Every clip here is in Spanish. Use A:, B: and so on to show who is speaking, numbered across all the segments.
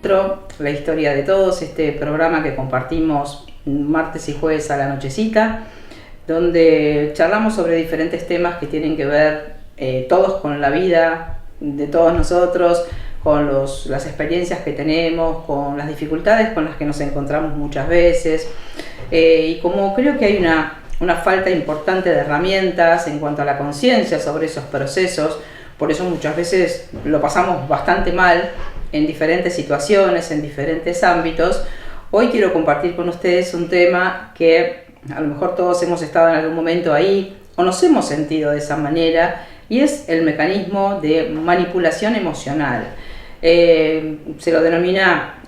A: nuestro, la historia de todos, este programa que compartimos martes y jueves a la nochecita, donde charlamos sobre diferentes temas que tienen que ver todos con la vida de todos nosotros, con las experiencias que tenemos, con las dificultades con las que nos encontramos muchas veces, y como creo que hay una falta importante de herramientas en cuanto a la conciencia sobre esos procesos, por eso muchas veces lo pasamos bastante mal en diferentes situaciones, en diferentes ámbitos. Hoy quiero compartir con ustedes un tema que a lo mejor todos hemos estado en algún momento ahí o nos hemos sentido de esa manera, y es el mecanismo de manipulación emocional. Se lo denomina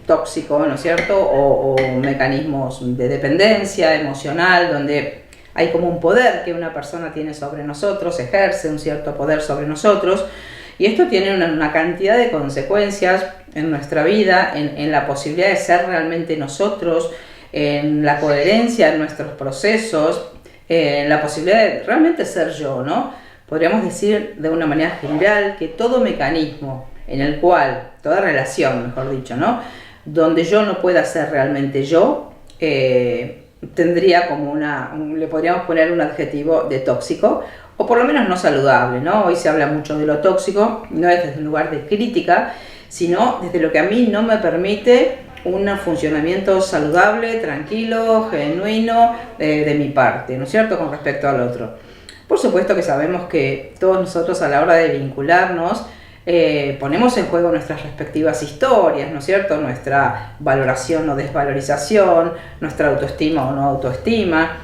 A: tóxico, ¿no es cierto? O mecanismos de dependencia emocional, donde hay como un poder que una persona tiene sobre nosotros, ejerce un cierto poder sobre nosotros, y esto tiene una cantidad de consecuencias en nuestra vida, en la posibilidad de ser realmente nosotros, en la coherencia en nuestros procesos, en la posibilidad de realmente ser yo, ¿no? Podríamos decir de una manera general que todo mecanismo en el cual, toda relación, mejor dicho, ¿no?, donde yo no pueda ser realmente yo, tendría como le podríamos poner un adjetivo de tóxico, o por lo menos no saludable, ¿no? Hoy se habla mucho de lo tóxico, no es desde un lugar de crítica, sino desde lo que a mí no me permite un funcionamiento saludable, tranquilo, genuino, de mi parte, ¿no es cierto?, con respecto al otro. Por supuesto que sabemos que todos nosotros a la hora de vincularnos, ponemos en juego nuestras respectivas historias, ¿no es cierto?, nuestra valoración o desvalorización, nuestra autoestima o no autoestima,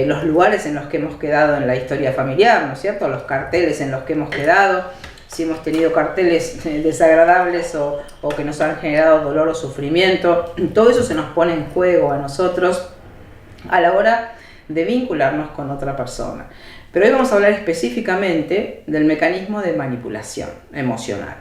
A: los lugares en los que hemos quedado en la historia familiar, ¿no es cierto?, los carteles en los que hemos quedado, si hemos tenido carteles desagradables o que nos han generado dolor o sufrimiento. Todo eso se nos pone en juego a nosotros a la hora de vincularnos con otra persona. Pero hoy vamos a hablar específicamente del mecanismo de manipulación emocional.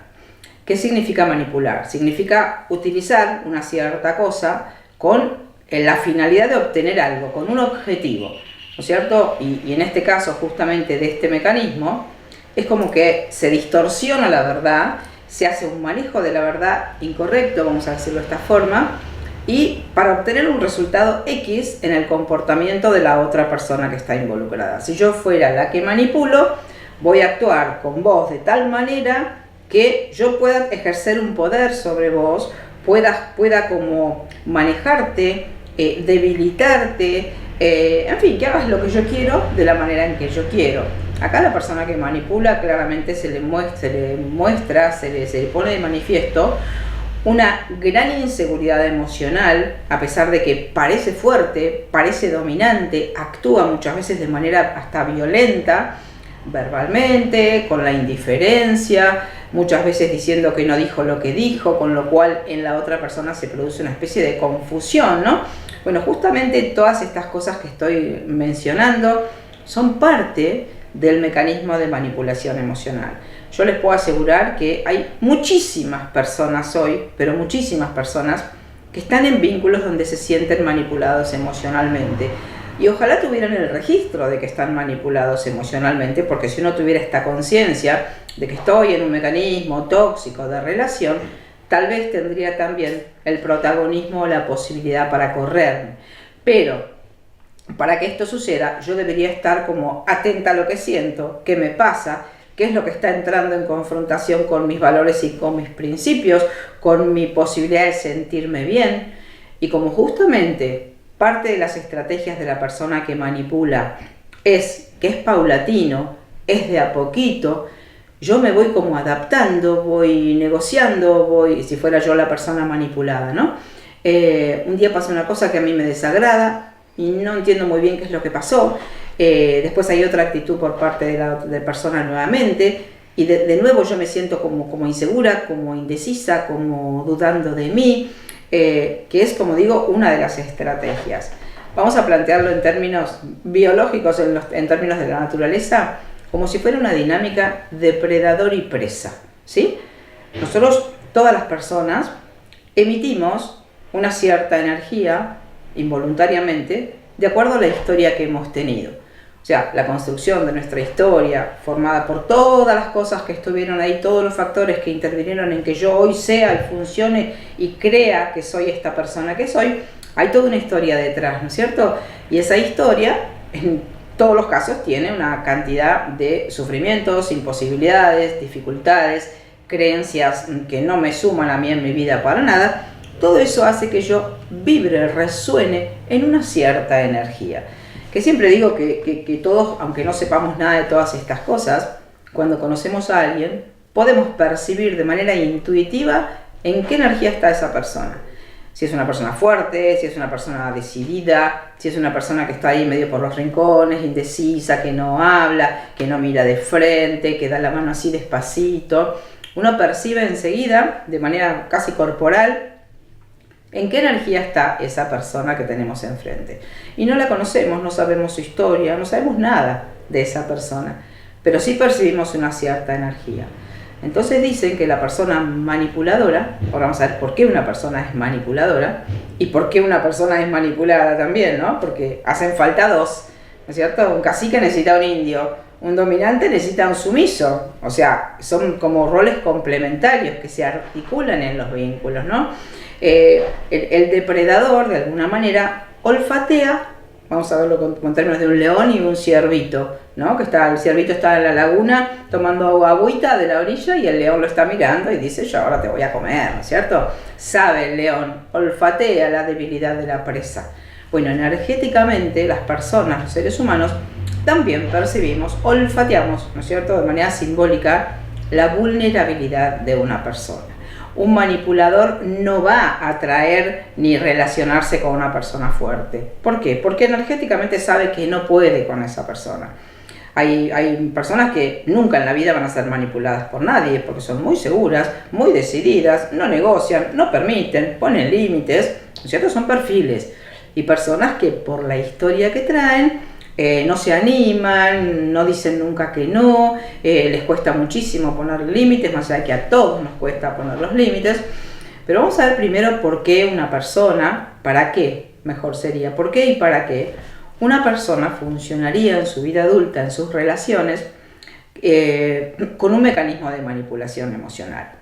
A: ¿Qué significa manipular? Significa utilizar una cierta cosa con la finalidad de obtener algo, con un objetivo, ¿no es cierto? Y en este caso, justamente de este mecanismo, es como que se distorsiona la verdad, se hace un manejo de la verdad incorrecto, vamos a decirlo de esta forma, y para obtener un resultado X en el comportamiento de la otra persona que está involucrada. Si yo fuera la que manipulo, voy a actuar con vos de tal manera que yo pueda ejercer un poder sobre vos, pueda como manejarte, debilitarte, en fin, que hagas lo que yo quiero de la manera en que yo quiero. Acá la persona que manipula claramente se le pone de manifiesto una gran inseguridad emocional, a pesar de que parece fuerte, parece dominante, actúa muchas veces de manera hasta violenta, verbalmente, con la indiferencia, muchas veces diciendo que no dijo lo que dijo, con lo cual en la otra persona se produce una especie de confusión, ¿no? Bueno, justamente todas estas cosas que estoy mencionando son parte del mecanismo de manipulación emocional. Yo les puedo asegurar que hay muchísimas personas hoy, pero muchísimas personas que están en vínculos donde se sienten manipulados emocionalmente. Y ojalá tuvieran el registro de que están manipulados emocionalmente, porque si uno tuviera esta conciencia de que estoy en un mecanismo tóxico de relación, tal vez tendría también el protagonismo o la posibilidad para correrme. Pero para que esto suceda, yo debería estar como atenta a lo que siento, qué me pasa, qué es lo que está entrando en confrontación con mis valores y con mis principios, con mi posibilidad de sentirme bien. Y como justamente parte de las estrategias de la persona que manipula es que es paulatino, es de a poquito, yo me voy como adaptando, voy negociando, si fuera yo la persona manipulada, ¿no? Un día pasa una cosa que a mí me desagrada y no entiendo muy bien qué es lo que pasó. Después hay otra actitud por parte de la persona nuevamente, y de nuevo yo me siento como insegura, como indecisa, como dudando de mí, que es, como digo, una de las estrategias. Vamos a plantearlo en términos biológicos, en términos de la naturaleza, como si fuera una dinámica depredador y presa, ¿sí? Nosotros, todas las personas, emitimos una cierta energía involuntariamente de acuerdo a la historia que hemos tenido. O sea, la construcción de nuestra historia, formada por todas las cosas que estuvieron ahí, todos los factores que intervinieron en que yo hoy sea y funcione y crea que soy esta persona que soy, hay toda una historia detrás, ¿no es cierto? Y esa historia, en todos los casos, tiene una cantidad de sufrimientos, imposibilidades, dificultades, creencias que no me suman a mí en mi vida para nada. Todo eso hace que yo vibre, resuene en una cierta energía. Que siempre digo que todos, aunque no sepamos nada de todas estas cosas, cuando conocemos a alguien, podemos percibir de manera intuitiva en qué energía está esa persona. Si es una persona fuerte, si es una persona decidida, si es una persona que está ahí medio por los rincones, indecisa, que no habla, que no mira de frente, que da la mano así despacito. Uno percibe enseguida, de manera casi corporal, en qué energía está esa persona que tenemos enfrente. Y no la conocemos, no sabemos su historia, no sabemos nada de esa persona, pero sí percibimos una cierta energía. Entonces dicen que la persona manipuladora, ahora vamos a ver por qué una persona es manipuladora y por qué una persona es manipulada también, ¿no? Porque hacen falta dos, ¿no es cierto? Un cacique necesita un indio, un dominante necesita un sumiso, o sea, son como roles complementarios que se articulan en los vínculos, ¿no? El depredador, de alguna manera, olfatea, vamos a verlo con términos de un león y un ciervito, ¿no? El ciervito está en la laguna tomando agüita de la orilla y el león lo está mirando y dice, yo ahora te voy a comer, ¿no es cierto? Sabe el león, olfatea la debilidad de la presa. Bueno, energéticamente las personas, los seres humanos, también percibimos, olfateamos, ¿no es cierto?, de manera simbólica, la vulnerabilidad de una persona. Un manipulador no va a atraer ni relacionarse con una persona fuerte. ¿Por qué? Porque energéticamente sabe que no puede con esa persona. Hay personas que nunca en la vida van a ser manipuladas por nadie, porque son muy seguras, muy decididas, no negocian, no permiten, ponen límites, ¿no es cierto? Son perfiles. Y personas que por la historia que traen, no se animan, no dicen nunca que no, les cuesta muchísimo poner límites, más allá de que a todos nos cuesta poner los límites. Pero vamos a ver primero por qué una persona, para qué, mejor sería, por qué y para qué una persona funcionaría en su vida adulta, en sus relaciones, con un mecanismo de manipulación emocional.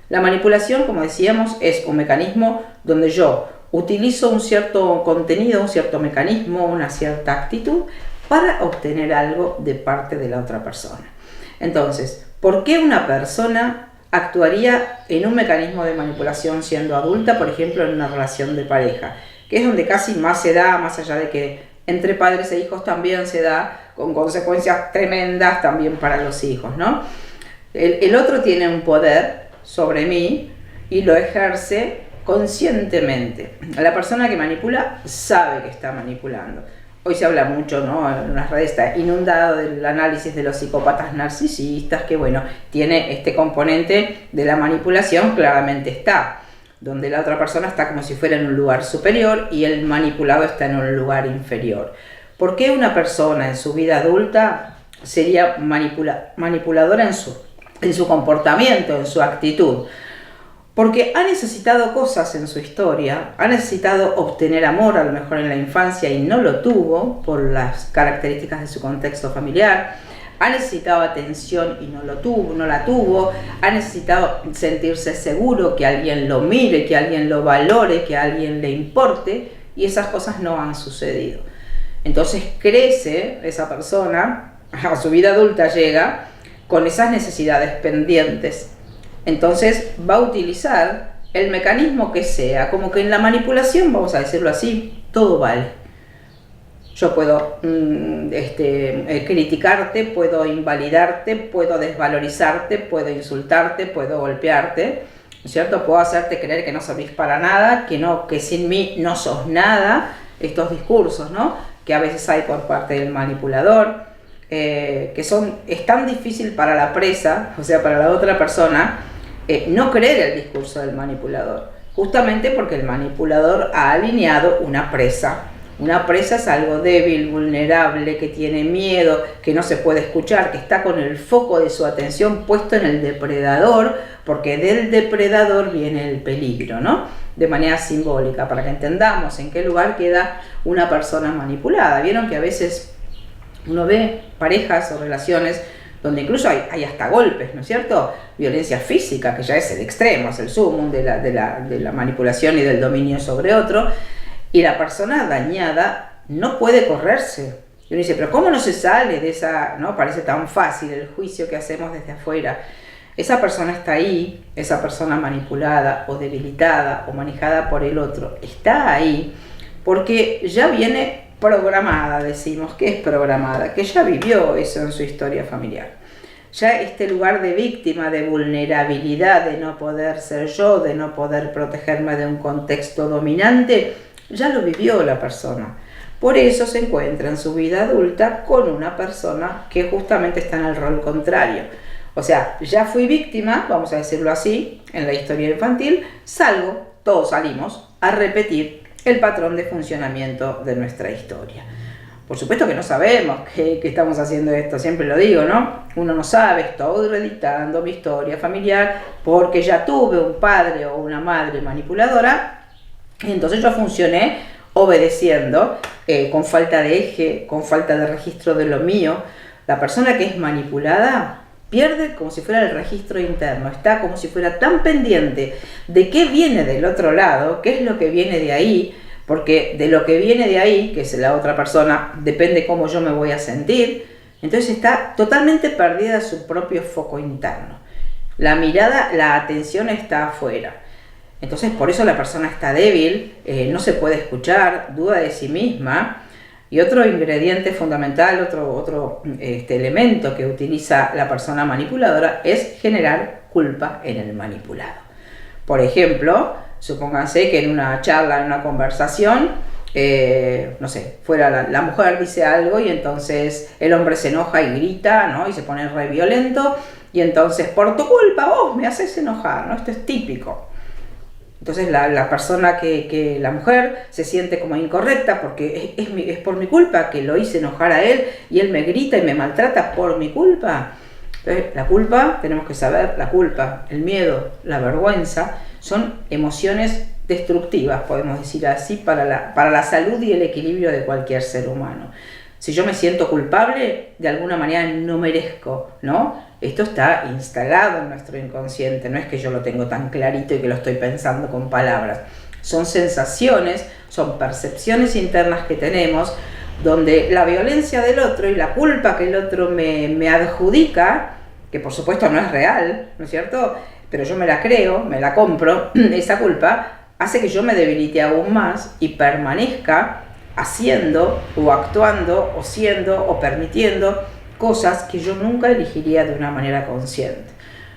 A: La manipulación, como decíamos, es un mecanismo donde yo utilizo un cierto contenido, un cierto mecanismo, una cierta actitud para obtener algo de parte de la otra persona. Entonces, ¿por qué una persona actuaría en un mecanismo de manipulación siendo adulta, por ejemplo, en una relación de pareja? Que es donde casi más se da, más allá de que entre padres e hijos también se da, con consecuencias tremendas también para los hijos, ¿no? El otro tiene un poder sobre mí y lo ejerce conscientemente. La persona que manipula sabe que está manipulando. Hoy se habla mucho, ¿no? En las redes está inundado del análisis de los psicópatas narcisistas, que bueno, tiene este componente de la manipulación, claramente está, donde la otra persona está como si fuera en un lugar superior y el manipulado está en un lugar inferior. ¿Por qué una persona en su vida adulta sería manipuladora en su comportamiento, en su actitud? Porque ha necesitado cosas en su historia, ha necesitado obtener amor a lo mejor en la infancia y no lo tuvo por las características de su contexto familiar, ha necesitado atención y no la tuvo, ha necesitado sentirse seguro, que alguien lo mire, que alguien lo valore, que a alguien le importe, y esas cosas no han sucedido. Entonces crece esa persona, a su vida adulta llega, con esas necesidades pendientes. Entonces va a utilizar el mecanismo que sea, como que en la manipulación, vamos a decirlo así, todo vale. Yo puedo criticarte, puedo invalidarte, puedo desvalorizarte, puedo insultarte, puedo golpearte, ¿no es cierto? Puedo hacerte creer que no servís para nada, que sin mí no sos nada, estos discursos, ¿no?, que a veces hay por parte del manipulador, es tan difícil para la presa, o sea, para la otra persona, no creer el discurso del manipulador, justamente porque el manipulador ha alineado una presa. Una presa es algo débil, vulnerable, que tiene miedo, que no se puede escuchar, que está con el foco de su atención puesto en el depredador, porque del depredador viene el peligro, ¿no? De manera simbólica, para que entendamos en qué lugar queda una persona manipulada. Vieron que a veces Uno ve parejas o relaciones donde incluso hay hasta golpes, ¿no es cierto? Violencia física, que ya es el extremo, es el sumum de la manipulación y del dominio sobre otro, y la persona dañada no puede correrse. Y uno dice, pero ¿cómo no se sale de esa, no? Parece tan fácil el juicio que hacemos desde afuera. Esa persona está ahí, esa persona manipulada o debilitada o manejada por el otro, está ahí porque ya viene programada, decimos. ¿Qué es programada? Que ya vivió eso en su historia familiar. Ya este lugar de víctima, de vulnerabilidad, de no poder ser yo, de no poder protegerme de un contexto dominante, ya lo vivió la persona. Por eso se encuentra en su vida adulta con una persona que justamente está en el rol contrario. O sea, ya fui víctima, vamos a decirlo así, en la historia infantil, salgo, todos salimos, a repetir el patrón de funcionamiento de nuestra historia. Por supuesto que no sabemos que estamos haciendo esto, siempre lo digo, ¿no? Uno no sabe, estoy reeditando mi historia familiar porque ya tuve un padre o una madre manipuladora, y entonces yo funcioné obedeciendo, con falta de eje, con falta de registro de lo mío. La persona que es manipulada pierde como si fuera el registro interno, está como si fuera tan pendiente de qué viene del otro lado, qué es lo que viene de ahí, porque de lo que viene de ahí, que es la otra persona, depende cómo yo me voy a sentir. Entonces está totalmente perdida su propio foco interno. La mirada, la atención está afuera. Entonces por eso la persona está débil, no se puede escuchar, duda de sí misma. Y otro ingrediente fundamental, otro elemento que utiliza la persona manipuladora es generar culpa en el manipulado. Por ejemplo, supónganse que en una charla, en una conversación, no sé, fuera la mujer dice algo y entonces el hombre se enoja y grita, ¿no? Y se pone re violento, y entonces por tu culpa vos me haces enojar, ¿no? Esto es típico. Entonces la persona la mujer se siente como incorrecta porque es por mi culpa que lo hice enojar a él y él me grita y me maltrata por mi culpa. Entonces la culpa, tenemos que saber, la culpa, el miedo, la vergüenza son emociones destructivas, podemos decir así, para la salud y el equilibrio de cualquier ser humano. Si yo me siento culpable, de alguna manera no merezco, ¿no? Esto está instalado en nuestro inconsciente, no es que yo lo tengo tan clarito y que lo estoy pensando con palabras. Son sensaciones, son percepciones internas que tenemos, donde la violencia del otro y la culpa que el otro me adjudica, que por supuesto no es real, ¿no es cierto? Pero yo me la creo, me la compro, esa culpa hace que yo me debilite aún más y permanezca haciendo o actuando o siendo o permitiendo cosas que yo nunca elegiría de una manera consciente,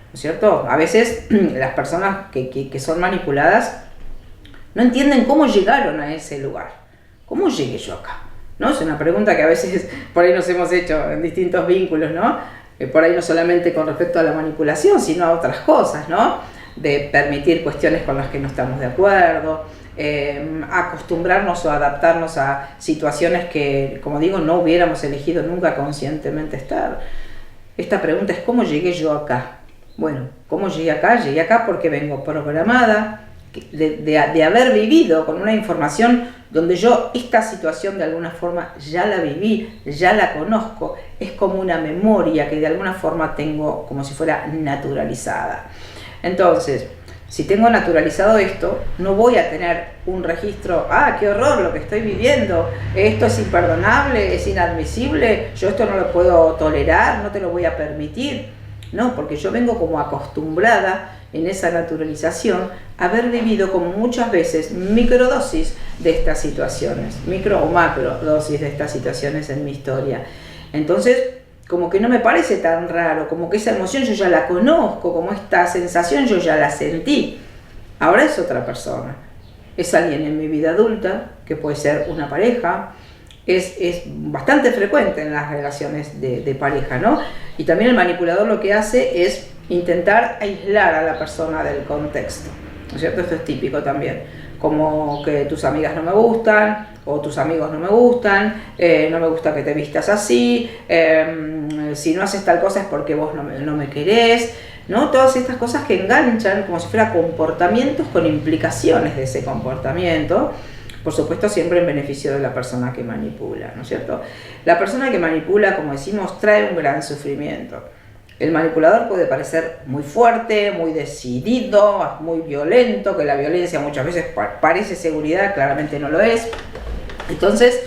A: ¿no es cierto? A veces las personas que son manipuladas no entienden cómo llegaron a ese lugar. ¿Cómo llegué yo acá? ¿No? Es una pregunta que a veces por ahí nos hemos hecho en distintos vínculos, ¿no? Por ahí no solamente con respecto a la manipulación, sino a otras cosas, ¿no? De permitir cuestiones con las que no estamos de acuerdo, acostumbrarnos o adaptarnos a situaciones que, como digo, no hubiéramos elegido nunca conscientemente estar. Esta pregunta es: ¿cómo llegué yo acá? Bueno, ¿cómo llegué acá? Llegué acá porque vengo programada de haber vivido con una información donde yo esta situación de alguna forma ya la viví, ya la conozco, es como una memoria que de alguna forma tengo como si fuera naturalizada. Entonces, si tengo naturalizado esto, no voy a tener un registro, qué horror lo que estoy viviendo, esto es imperdonable, es inadmisible, yo esto no lo puedo tolerar, no te lo voy a permitir. No, porque yo vengo como acostumbrada en esa naturalización a haber vivido como muchas veces microdosis de estas situaciones, micro o macro dosis de estas situaciones en mi historia. Entonces, como que no me parece tan raro, como que esa emoción yo ya la conozco, como esta sensación yo ya la sentí. Ahora es otra persona, es alguien en mi vida adulta, que puede ser una pareja, es bastante frecuente en las relaciones de pareja, ¿no? Y también el manipulador lo que hace es intentar aislar a la persona del contexto, ¿no es cierto? Esto es típico también, como que tus amigas no me gustan, o tus amigos no me gustan, no me gusta que te vistas así, si no haces tal cosa es porque vos no me querés, ¿no? Todas estas cosas que enganchan como si fuera comportamientos con implicaciones de ese comportamiento, por supuesto siempre en beneficio de la persona que manipula, ¿no es cierto? La persona que manipula, como decimos, trae un gran sufrimiento. El manipulador puede parecer muy fuerte, muy decidido, muy violento, que la violencia muchas veces parece seguridad, claramente no lo es. Entonces,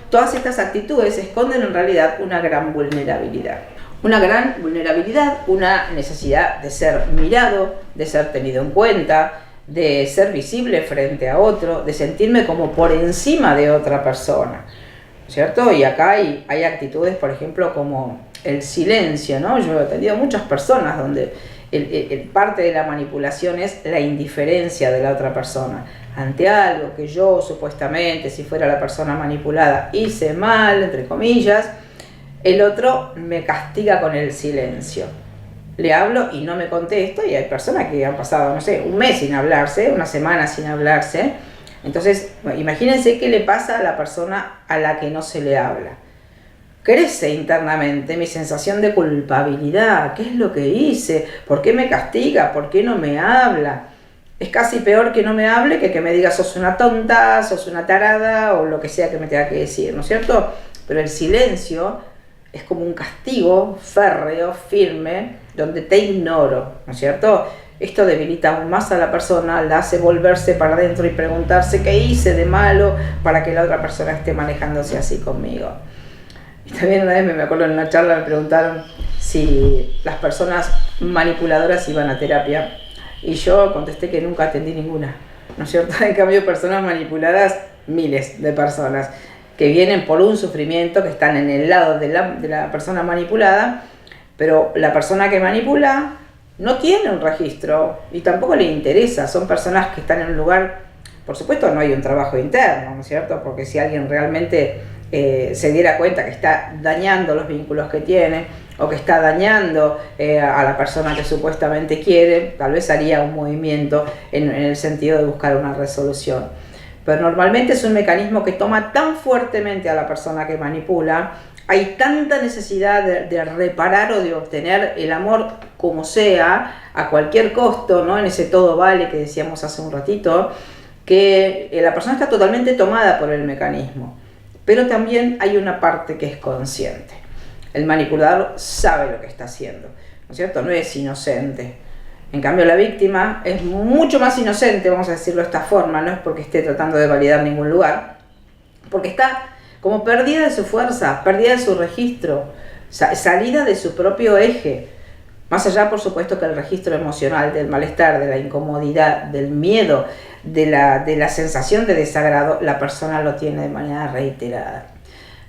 A: todas estas actitudes esconden en realidad una gran vulnerabilidad. Una gran vulnerabilidad, una necesidad de ser mirado, de ser tenido en cuenta, de ser visible frente a otro, de sentirme como por encima de otra persona, ¿cierto? Y acá hay actitudes, por ejemplo, como el silencio, ¿no? Yo he atendido muchas personas donde parte de la manipulación es la indiferencia de la otra persona ante algo que yo supuestamente, si fuera la persona manipulada, hice mal, entre comillas. El otro me castiga con el silencio. Le hablo y no me contesto, y hay personas que han pasado, no sé, un mes sin hablarse, una semana sin hablarse. Entonces, imagínense qué le pasa a la persona a la que no se le habla. Crece internamente mi sensación de culpabilidad. ¿Qué es lo que hice? ¿Por qué me castiga? ¿Por qué no me habla? Es casi peor que no me hable que me diga sos una tonta, sos una tarada o lo que sea que me tenga que decir, ¿no es cierto? Pero el silencio es como un castigo férreo, firme, donde te ignoro, ¿no es cierto? Esto debilita aún más a la persona, la hace volverse para adentro y preguntarse qué hice de malo para que la otra persona esté manejándose así conmigo. Y también una vez me acuerdo en una charla me preguntaron si las personas manipuladoras iban a terapia y yo contesté que nunca atendí ninguna, ¿no es cierto? En cambio, personas manipuladas, miles de personas que vienen por un sufrimiento, que están en el lado de la persona manipulada, pero la persona que manipula no tiene un registro y tampoco le interesa. Son personas que están en un lugar, por supuesto no hay un trabajo interno, ¿no es cierto? Porque si alguien realmente se diera cuenta que está dañando los vínculos que tiene o que está dañando a la persona que supuestamente quiere, tal vez haría un movimiento en el sentido de buscar una resolución. Pero normalmente es un mecanismo que toma tan fuertemente a la persona que manipula, hay tanta necesidad de reparar o de obtener el amor como sea, a cualquier costo, ¿no? En ese todo vale que decíamos hace un ratito, que la persona está totalmente tomada por el mecanismo. Pero también hay una parte que es consciente. El manipulador sabe lo que está haciendo, ¿no es cierto? No es inocente. En cambio, la víctima es mucho más inocente, vamos a decirlo de esta forma, no es porque esté tratando de validar ningún lugar, porque está como perdida de su fuerza, perdida de su registro, salida de su propio eje. Más allá, por supuesto, que el registro emocional del malestar, de la incomodidad, del miedo, de la sensación de desagrado, la persona lo tiene de manera reiterada.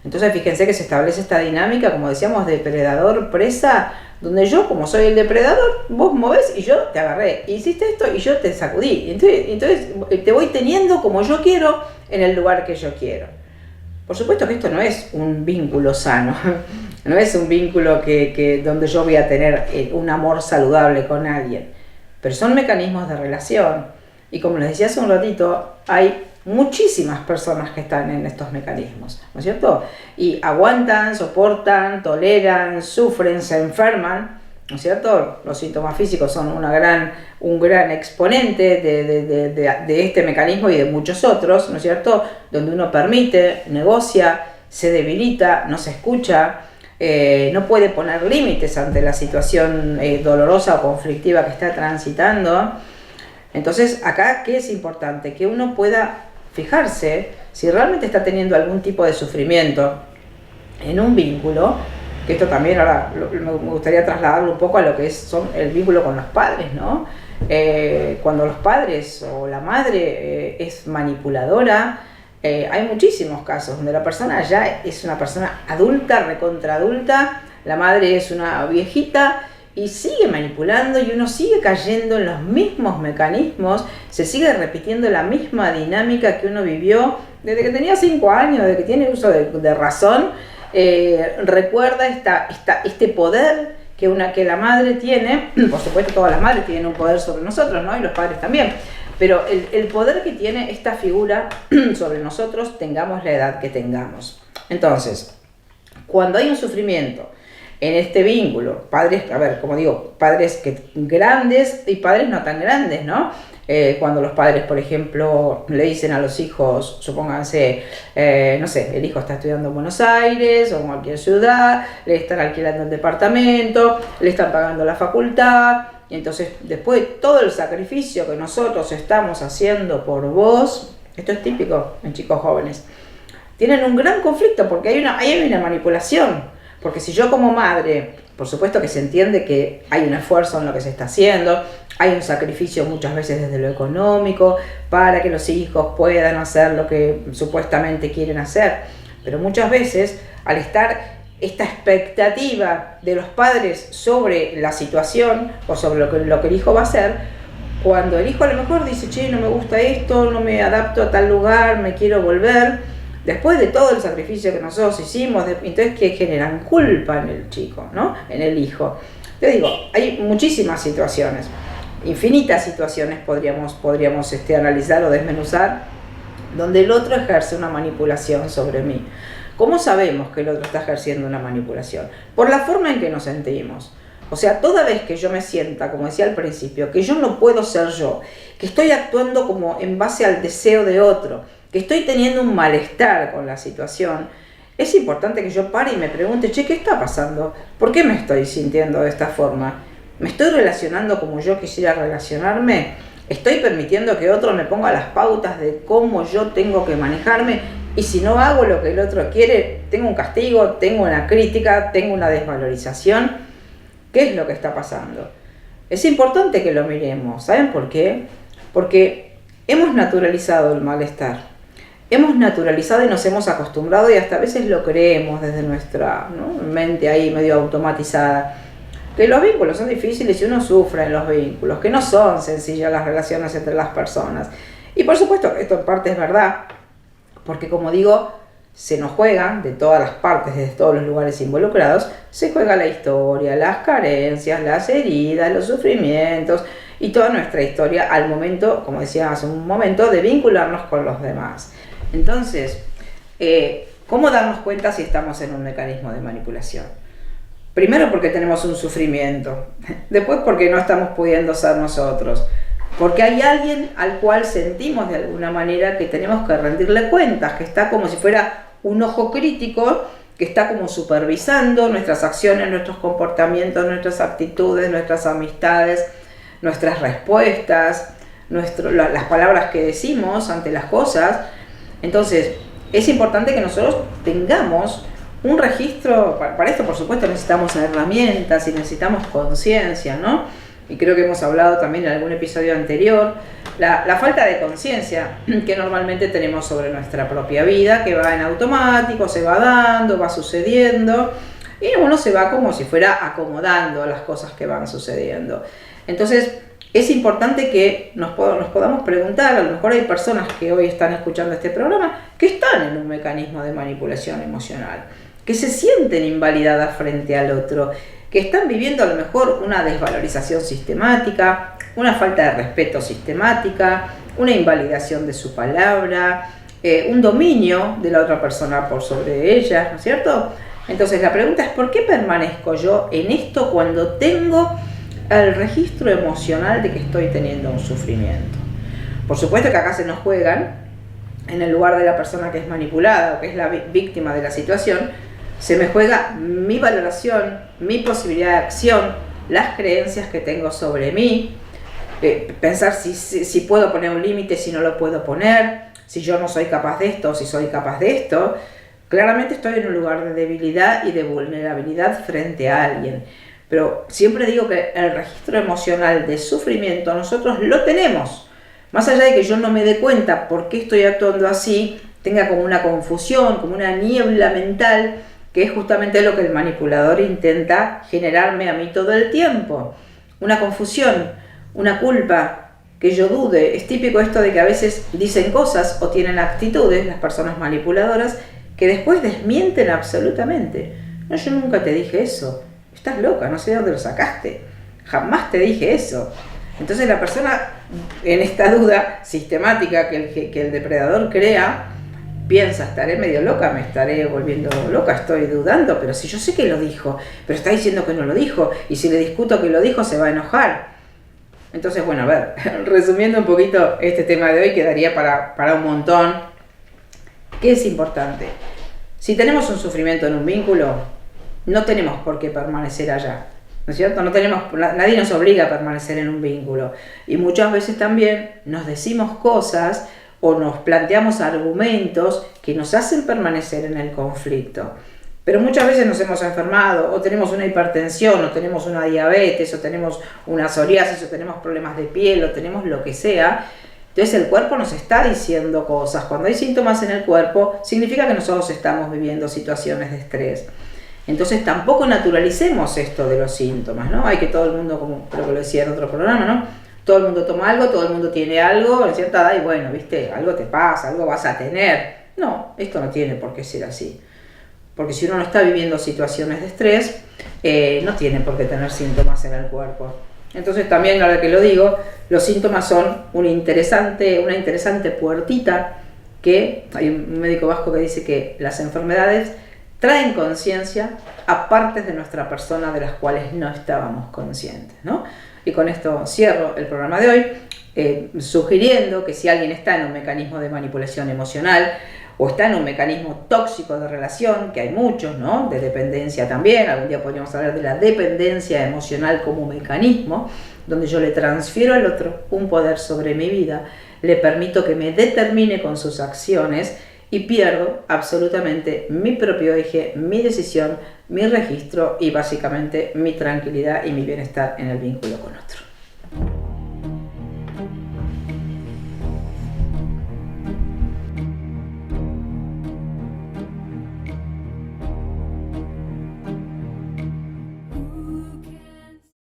A: Entonces, fíjense que se establece esta dinámica, como decíamos, de depredador-presa, donde yo, como soy el depredador, vos movés y yo te agarré, hiciste esto y yo te sacudí. Entonces te voy teniendo como yo quiero, en el lugar que yo quiero. Por supuesto que esto no es un vínculo sano, no es un vínculo donde yo voy a tener un amor saludable con alguien, pero son mecanismos de relación. Y como les decía hace un ratito, hay muchísimas personas que están en estos mecanismos, ¿no es cierto? Y aguantan, soportan, toleran, sufren, se enferman, ¿no es cierto? Los síntomas físicos son un gran exponente de este mecanismo y de muchos otros, ¿no es cierto? Donde uno permite, negocia, se debilita, no se escucha, no puede poner límites ante la situación dolorosa o conflictiva que está transitando. Entonces, acá, ¿qué es importante? Que uno pueda fijarse si realmente está teniendo algún tipo de sufrimiento en un vínculo, que esto también ahora me gustaría trasladarlo un poco a lo que son el vínculo con los padres, ¿no? Cuando los padres o la madre es manipuladora, hay muchísimos casos donde la persona ya es una persona adulta, recontraadulta, la madre es una viejita y sigue manipulando y uno sigue cayendo en los mismos mecanismos, se sigue repitiendo la misma dinámica que uno vivió desde que tenía 5 años, desde que tiene uso de razón. Recuerda este poder que la madre tiene. Por supuesto, todas las madres tienen un poder sobre nosotros, ¿no? Y los padres también. Pero el poder que tiene esta figura sobre nosotros, tengamos la edad que tengamos. Entonces, cuando hay un sufrimiento en este vínculo, padres, a ver, como digo, padres grandes y padres no tan grandes, ¿no? Cuando los padres, por ejemplo, le dicen a los hijos, supónganse, no sé, el hijo está estudiando en Buenos Aires o en cualquier ciudad, le están alquilando el departamento, le están pagando la facultad, y entonces después de todo el sacrificio que nosotros estamos haciendo por vos, esto es típico en chicos jóvenes, tienen un gran conflicto porque hay una manipulación, porque si yo como madre, por supuesto que se entiende que hay un esfuerzo en lo que se está haciendo, hay un sacrificio muchas veces desde lo económico para que los hijos puedan hacer lo que supuestamente quieren hacer, pero muchas veces al estar esta expectativa de los padres sobre la situación o sobre lo que el hijo va a hacer, cuando el hijo a lo mejor dice, che, no me gusta esto, no me adapto a tal lugar, me quiero volver, después de todo el sacrificio que nosotros hicimos, entonces que generan culpa en el chico, ¿no? En el hijo. Te digo, hay muchísimas situaciones, infinitas situaciones podríamos analizar o desmenuzar, donde el otro ejerce una manipulación sobre mí. ¿Cómo sabemos que el otro está ejerciendo una manipulación? Por la forma en que nos sentimos. O sea, toda vez que yo me sienta, como decía al principio, que yo no puedo ser yo, que estoy actuando como en base al deseo de otro, que estoy teniendo un malestar con la situación, es importante que yo pare y me pregunte, che, ¿qué está pasando? ¿Por qué me estoy sintiendo de esta forma? ¿Me estoy relacionando como yo quisiera relacionarme? ¿Estoy permitiendo que otro me ponga las pautas de cómo yo tengo que manejarme? Y si no hago lo que el otro quiere, tengo un castigo, tengo una crítica, tengo una desvalorización. ¿Qué es lo que está pasando? Es importante que lo miremos. ¿Saben por qué? Porque hemos naturalizado el malestar. Hemos naturalizado y nos hemos acostumbrado y hasta a veces lo creemos desde nuestra, ¿no?, mente ahí medio automatizada. Que los vínculos son difíciles y uno sufre en los vínculos, que no son sencillas las relaciones entre las personas. Y por supuesto, esto en parte es verdad, porque como digo, se nos juegan de todas las partes, desde todos los lugares involucrados, se juega la historia, las carencias, las heridas, los sufrimientos y toda nuestra historia al momento, como decía hace un momento, de vincularnos con los demás. Entonces, ¿cómo darnos cuenta si estamos en un mecanismo de manipulación? Primero porque tenemos un sufrimiento, después porque no estamos pudiendo ser nosotros, porque hay alguien al cual sentimos de alguna manera que tenemos que rendirle cuentas, que está como si fuera un ojo crítico, que está como supervisando nuestras acciones, nuestros comportamientos, nuestras actitudes, nuestras amistades, nuestras respuestas, las palabras que decimos ante las cosas. Entonces, es importante que nosotros tengamos un registro. Para esto, por supuesto, necesitamos herramientas y necesitamos conciencia, ¿no? Y creo que hemos hablado también en algún episodio anterior, la falta de conciencia que normalmente tenemos sobre nuestra propia vida, que va en automático, se va dando, va sucediendo, y uno se va como si fuera acomodando a las cosas que van sucediendo. Entonces, es importante que nos podamos preguntar, a lo mejor hay personas que hoy están escuchando este programa que están en un mecanismo de manipulación emocional, que se sienten invalidadas frente al otro, que están viviendo a lo mejor una desvalorización sistemática, una falta de respeto sistemática, una invalidación de su palabra, un dominio de la otra persona por sobre ella, ¿no es cierto? Entonces la pregunta es, ¿por qué permanezco yo en esto cuando tengo el registro emocional de que estoy teniendo un sufrimiento? Por supuesto que acá se nos juegan, en el lugar de la persona que es manipulada o que es la víctima de la situación, se me juega mi valoración, mi posibilidad de acción, las creencias que tengo sobre mí, pensar si puedo poner un límite, si no lo puedo poner, si yo no soy capaz de esto o si soy capaz de esto. Claramente estoy en un lugar de debilidad y de vulnerabilidad frente a alguien. Pero siempre digo que el registro emocional de sufrimiento nosotros lo tenemos. Más allá de que yo no me dé cuenta por qué estoy actuando así, tenga como una confusión, como una niebla mental, que es justamente lo que el manipulador intenta generarme a mí todo el tiempo. Una confusión, una culpa, que yo dude. Es típico esto de que a veces dicen cosas o tienen actitudes, las personas manipuladoras, que después desmienten absolutamente. No, yo nunca te dije eso. Estás loca, no sé de dónde lo sacaste. Jamás te dije eso. Entonces la persona, en esta duda sistemática que el depredador crea, piensa, estaré medio loca, me estaré volviendo loca, estoy dudando, pero si yo sé que lo dijo, pero está diciendo que no lo dijo, y si le discuto que lo dijo se va a enojar. Entonces, bueno, a ver, resumiendo un poquito este tema de hoy, quedaría para un montón. ¿Qué es importante? Si tenemos un sufrimiento en un vínculo, no tenemos por qué permanecer allá, ¿no es cierto? Nadie nos obliga a permanecer en un vínculo. Y muchas veces también nos decimos cosas o nos planteamos argumentos que nos hacen permanecer en el conflicto. Pero muchas veces nos hemos enfermado, o tenemos una hipertensión, o tenemos una diabetes, o tenemos una psoriasis, o tenemos problemas de piel, o tenemos lo que sea. Entonces el cuerpo nos está diciendo cosas. Cuando hay síntomas en el cuerpo, significa que nosotros estamos viviendo situaciones de estrés. Entonces tampoco naturalicemos esto de los síntomas, ¿no? Hay que todo el mundo, como creo que lo decía en otro programa, ¿no? Todo el mundo toma algo, todo el mundo tiene algo, en cierta edad, y bueno, viste, algo te pasa, algo vas a tener. No, esto no tiene por qué ser así. Porque si uno no está viviendo situaciones de estrés, no tiene por qué tener síntomas en el cuerpo. Entonces también, ahora que lo digo, los síntomas son una interesante puertita que hay un médico vasco que dice que las enfermedades traen conciencia a partes de nuestra persona de las cuales no estábamos conscientes, ¿no? Y con esto cierro el programa de hoy, sugiriendo que si alguien está en un mecanismo de manipulación emocional, o está en un mecanismo tóxico de relación, que hay muchos, ¿no? De dependencia también, algún día podríamos hablar de la dependencia emocional como mecanismo, donde yo le transfiero al otro un poder sobre mi vida, le permito que me determine con sus acciones y pierdo absolutamente mi propio eje, mi decisión, mi registro y básicamente mi tranquilidad y mi bienestar en el vínculo con otro.